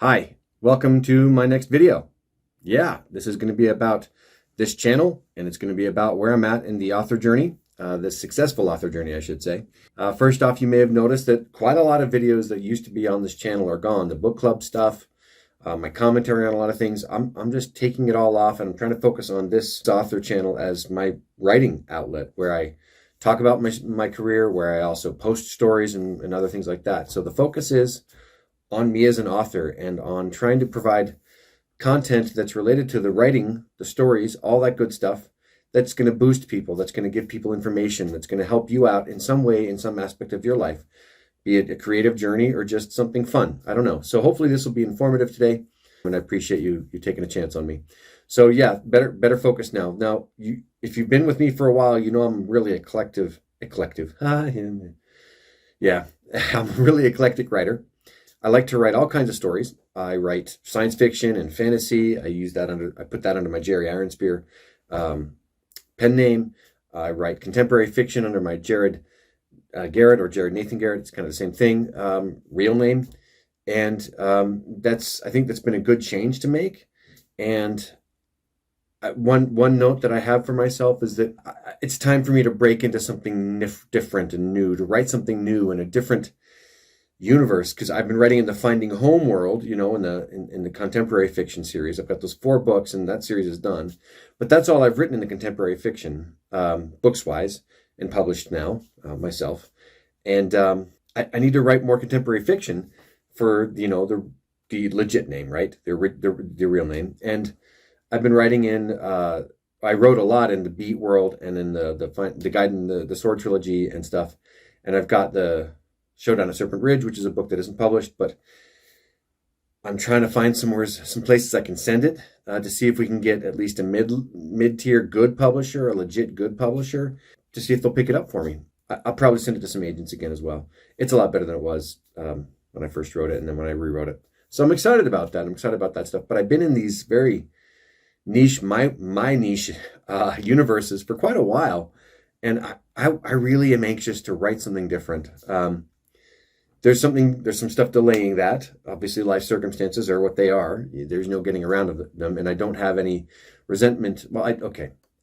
Hi, welcome to my next video. Yeah, this is going to be about this channel, and it's going to be about where I'm at in the author journey, the successful author journey, I should say. First off, you may have noticed that quite a lot of videos that used to be on this channel are gone. The book club stuff, my commentary on a lot of things, I'm just taking it all off, and I'm trying to focus on this author channel as my writing outlet, where I talk about my career, where I also post stories and other things like that. So the focus is on me as an author and on trying to provide content that's related to the writing, the stories, all that good stuff that's going to boost people, that's going to give people information, that's going to help you out in some way, in some aspect of your life, be it a creative journey or just something fun. I don't know. So hopefully this will be informative today, and I appreciate you taking a chance on me. So yeah, better focus now. Now, if you've been with me for a while, you know I'm really eclectic. Yeah, I'm a really eclectic writer. I like to write all kinds of stories. I write science fiction and fantasy. I put that under my Jerry Ironspear pen name. I write contemporary fiction under my Jared Garrett or Jared Nathan Garrett. It's kind of the same thing, real name. And I think that's been a good change to make. And one note that I have for myself is that it's time for me to break into something different and new, to write something new in a different universe, because I've been writing in the Finding Home world, in the contemporary fiction series. I've got those 4 books, and that series is done. But that's all I've written in the contemporary fiction, books-wise, and published now myself. And I need to write more contemporary fiction for the legit name, right? The real name. And I've been writing in. I wrote a lot in the Beat world and in the Guide and the Sword trilogy and stuff. And I've got the Showdown at Serpent Ridge, which is a book that isn't published, but I'm trying to find some places I can send it to see if we can get at least a mid-tier good publisher, a legit good publisher, to see if they'll pick it up for me. I'll probably send it to some agents again as well. It's a lot better than it was when I first wrote it and then when I rewrote it. So I'm excited about that. I'm excited about that stuff. But I've been in these very niche, my niche universes for quite a while, and I really am anxious to write something different. There's some stuff delaying that. Obviously, life circumstances are what they are. There's no getting around them, and I don't have any resentment. Well,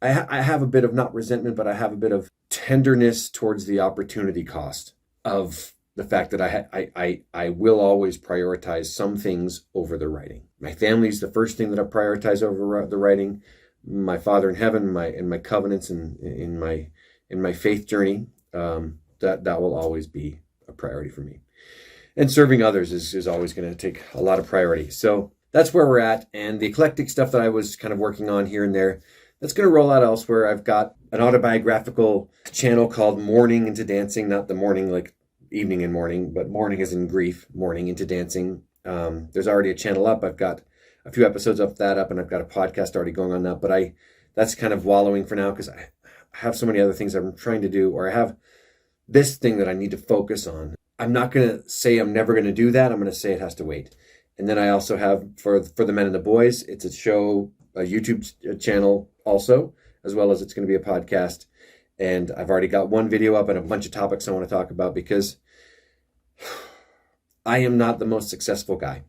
I have a bit of, not resentment, but I have a bit of tenderness towards the opportunity cost of the fact that I will always prioritize some things over the writing. My family's the first thing that I prioritize over the writing. My Father in heaven, my covenants, and in my faith journey, that will always be a priority for me. And serving others is always going to take a lot of priority. So that's where we're at. And the eclectic stuff that I was kind of working on here and there, that's going to roll out elsewhere. I've got an autobiographical channel called Morning into Dancing, not the morning like evening and morning, but morning as in grief, morning into dancing. There's already a channel up. I've got a few episodes of that up, and I've got a podcast already going on that. But that's kind of wallowing for now because I have so many other things I'm trying to do, or I have this thing that I need to focus on. I'm not going to say I'm never going to do that. I'm going to say it has to wait. And then I also have for the men and the boys, it's a show, a YouTube channel also, as well as it's going to be a podcast. And I've already got one video up and a bunch of topics I want to talk about, because I am not the most successful guy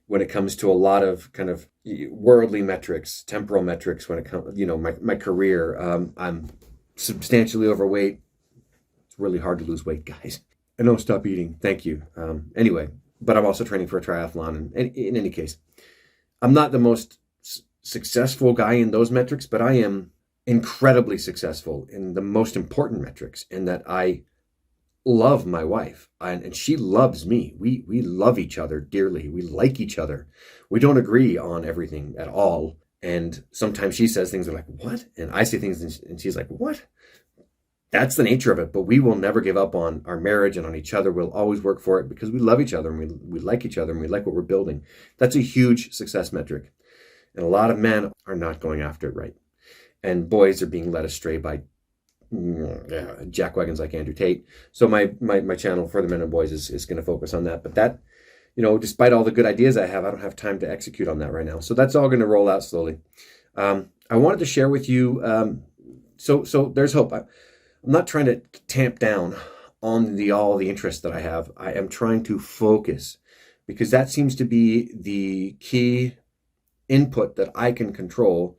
when it comes to a lot of kind of worldly metrics, temporal metrics, when it comes, my career. I'm substantially overweight. It's really hard to lose weight, guys. I know, stop eating. Thank you. Anyway, but I'm also training for a triathlon. And in any case, I'm not the most successful guy in those metrics, but I am incredibly successful in the most important metrics, in that I love my wife and she loves me. We love each other dearly. We like each other. We don't agree on everything at all. And sometimes she says things that are like, what? And I say things and she's like, what? That's the nature of it, but we will never give up on our marriage and on each other. We'll always work for it because we love each other and we like each other and we like what we're building. That's a huge success metric. And a lot of men are not going after it right. And boys are being led astray by jackwagons like Andrew Tate. So my channel for the men and boys is going to focus on that. But that, despite all the good ideas I don't have time to execute on that right now. So that's all going to roll out slowly. I wanted to share with you, so there's hope. I'm not trying to tamp down on all the interest that I have. I am trying to focus because that seems to be the key input that I can control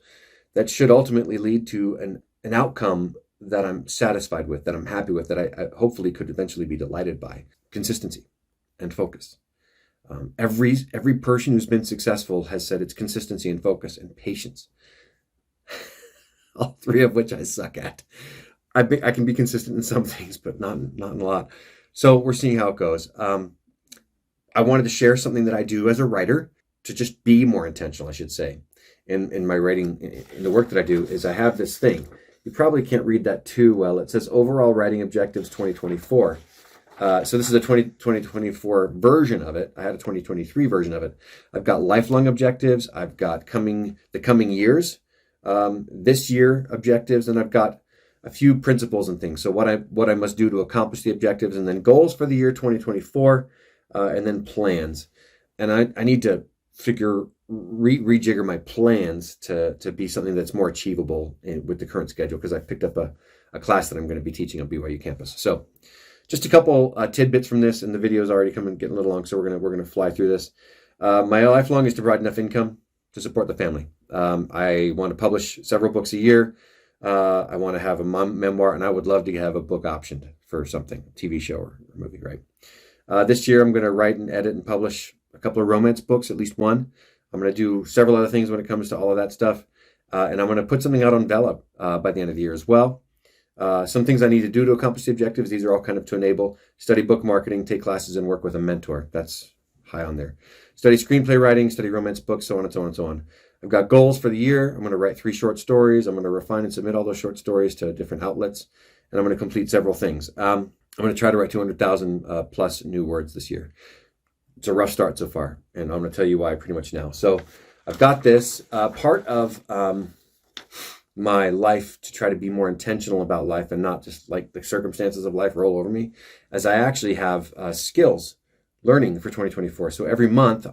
that should ultimately lead to an outcome that I'm satisfied with, that I'm happy with, that I hopefully could eventually be delighted by. Consistency and focus. Every person who's been successful has said it's consistency and focus and patience. All three of which I suck at. I can be consistent in some things, but not in a lot. So we're seeing how it goes. I wanted to share something that I do as a writer to just be more intentional, I should say, in my writing, in the work that I do, is I have this thing. You probably can't read that too well. It says Overall Writing Objectives 2024. So this is a 2024 version of it. I had a 2023 version of it. I've got lifelong objectives. I've got the coming years, this year objectives, and I've got a few principles and things. So what I must do to accomplish the objectives, and then goals for the year 2024, and then plans. And I need to rejigger my plans to be something that's more achievable with the current schedule, because I picked up a class that I'm going to be teaching on BYU campus. So just a couple tidbits from this, and the video is already getting a little long, so we're gonna fly through this. My lifelong is to provide enough income to support the family. I want to publish several books a year. I want to have a memoir, and I would love to have a book optioned for something, a TV show or a movie, right? This year, I'm going to write and edit and publish a couple of romance books, at least one. I'm going to do several other things when it comes to all of that stuff. And I'm going to put something out on Vella by the end of the year as well. Some things I need to do to accomplish the objectives. These are all kind of to enable: study book marketing, take classes, and work with a mentor. That's high on there. Study screenplay writing, study romance books, so on and so on and so on. I've got goals for the year. I'm going to write 3 short stories. I'm going to refine and submit all those short stories to different outlets. And I'm going to complete several things. I'm going to try to write 200,000 plus new words this year. It's a rough start so far, and I'm going to tell you why pretty much now. So I've got this part of my life to try to be more intentional about life and not just like the circumstances of life roll over me, as I actually have skills learning for 2024. So every month,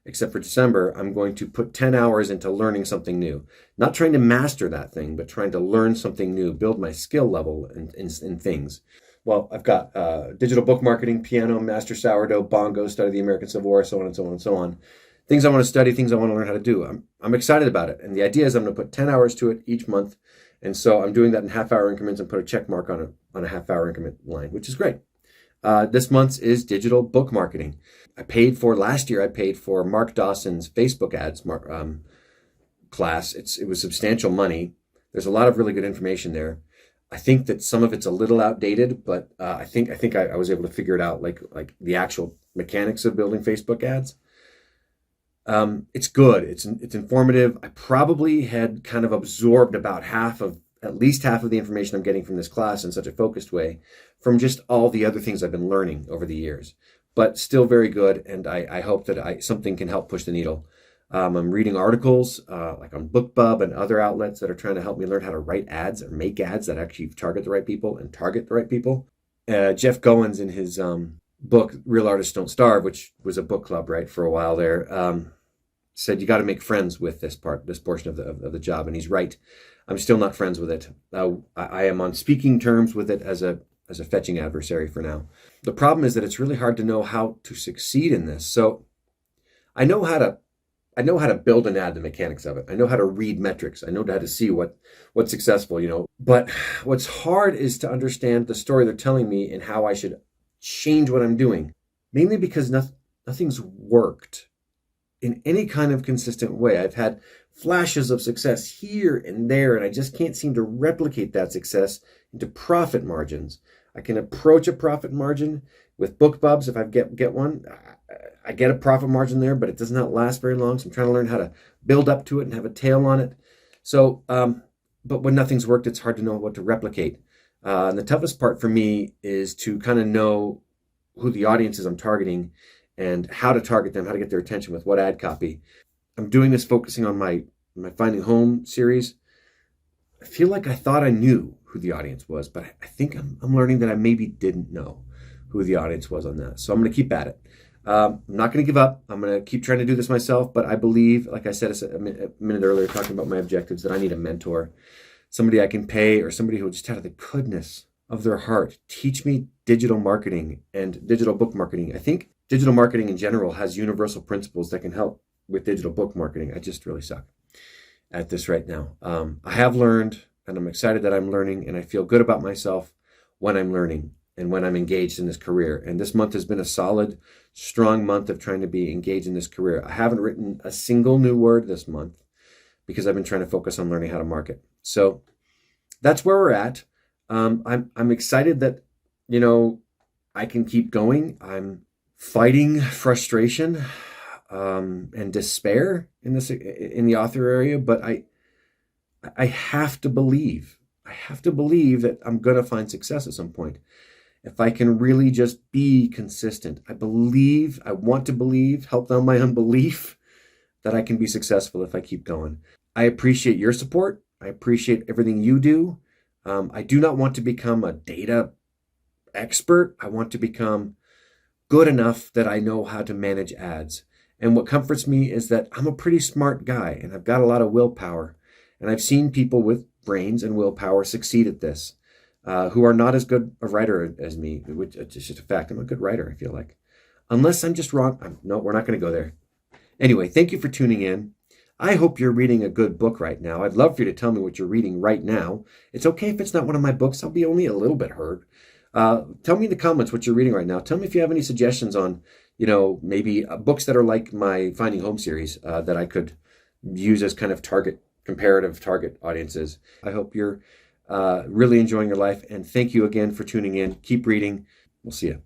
except for December, I'm going to put 10 hours into learning something new. Not trying to master that thing, but trying to learn something new, build my skill level in things. Well, I've got digital book marketing, piano, master sourdough, bongo, study the American Civil War, so on and so on and so on. Things I want to study, things I want to learn how to do. I'm excited about it. And the idea is I'm going to put 10 hours to it each month. And so I'm doing that in half-hour increments and put a check mark on a half-hour increment line, which is great. This month's is digital book marketing. Last year I paid for Mark Dawson's Facebook ads class. It was substantial money. There's a lot of really good information there. I think that some of it's a little outdated, but I think I was able to figure it out, like the actual mechanics of building Facebook ads. It's good. It's informative. I probably had kind of absorbed about at least half of the information I'm getting from this class in such a focused way from just all the other things I've been learning over the years, but still very good. And I hope that something can help push the needle. I'm reading articles like on BookBub and other outlets that are trying to help me learn how to write ads or make ads that actually target the right people and target the right people. Jeff Goins, in his book, Real Artists Don't Starve, which was a book club, right, for a while there, said you got to make friends with this portion of the job. And he's right. I'm still not friends with it. I am on speaking terms with it as a fetching adversary for now. The problem is that it's really hard to know how to succeed in this. So I know how to build an ad, the mechanics of it. I know how to read metrics. I know how to see what's successful, But what's hard is to understand the story they're telling me and how I should change what I'm doing. Mainly because nothing's worked in any kind of consistent way. I've had flashes of success here and there, and I just can't seem to replicate that success into profit margins. I can approach a profit margin with BookBubs if I get one. I get a profit margin there, but it does not last very long. So I'm trying to learn how to build up to it and have a tail on it. So, but when nothing's worked, it's hard to know what to replicate. And the toughest part for me is to kind of know who the audiences I'm targeting and how to target them, how to get their attention with what ad copy. I'm doing this focusing on my Finding Home series. I feel like I thought I knew who the audience was, but I think I'm learning that I maybe didn't know who the audience was on that. So I'm going to keep at it. I'm not going to give up. I'm going to keep trying to do this myself, but I believe, like I said a minute earlier, talking about my objectives, that I need a mentor, somebody I can pay, or somebody who will just out of the goodness of their heart teach me digital marketing and digital book marketing. I think digital marketing in general has universal principles that can help with digital book marketing. I just really suck at this right now. I have learned, and I'm excited that I'm learning, and I feel good about myself when I'm learning and when I'm engaged in this career. And this month has been a solid, strong month of trying to be engaged in this career. I haven't written a single new word this month because I've been trying to focus on learning how to market. So that's where we're at. I'm excited that, I can keep going. I'm fighting frustration and despair in the author area, but I have to believe. I have to believe that I'm going to find success at some point. If I can really just be consistent, I want to believe, help down my unbelief that I can be successful if I keep going. I appreciate your support. I appreciate everything you do. I do not want to become a data expert. I want to become good enough that I know how to manage ads. And what comforts me is that I'm a pretty smart guy and I've got a lot of willpower. And I've seen people with brains and willpower succeed at this, who are not as good a writer as me, which is just a fact. I'm a good writer, I feel like. Unless I'm just wrong. No, we're not going to go there. Anyway, thank you for tuning in. I hope you're reading a good book right now. I'd love for you to tell me what you're reading right now. It's okay if it's not one of my books. I'll be only a little bit hurt. Tell me in the comments what you're reading right now. Tell me if you have any suggestions on, maybe books that are like my Finding Home series that I could use as kind of comparative target audiences. I hope you're really enjoying your life. And thank you again for tuning in. Keep reading. We'll see you.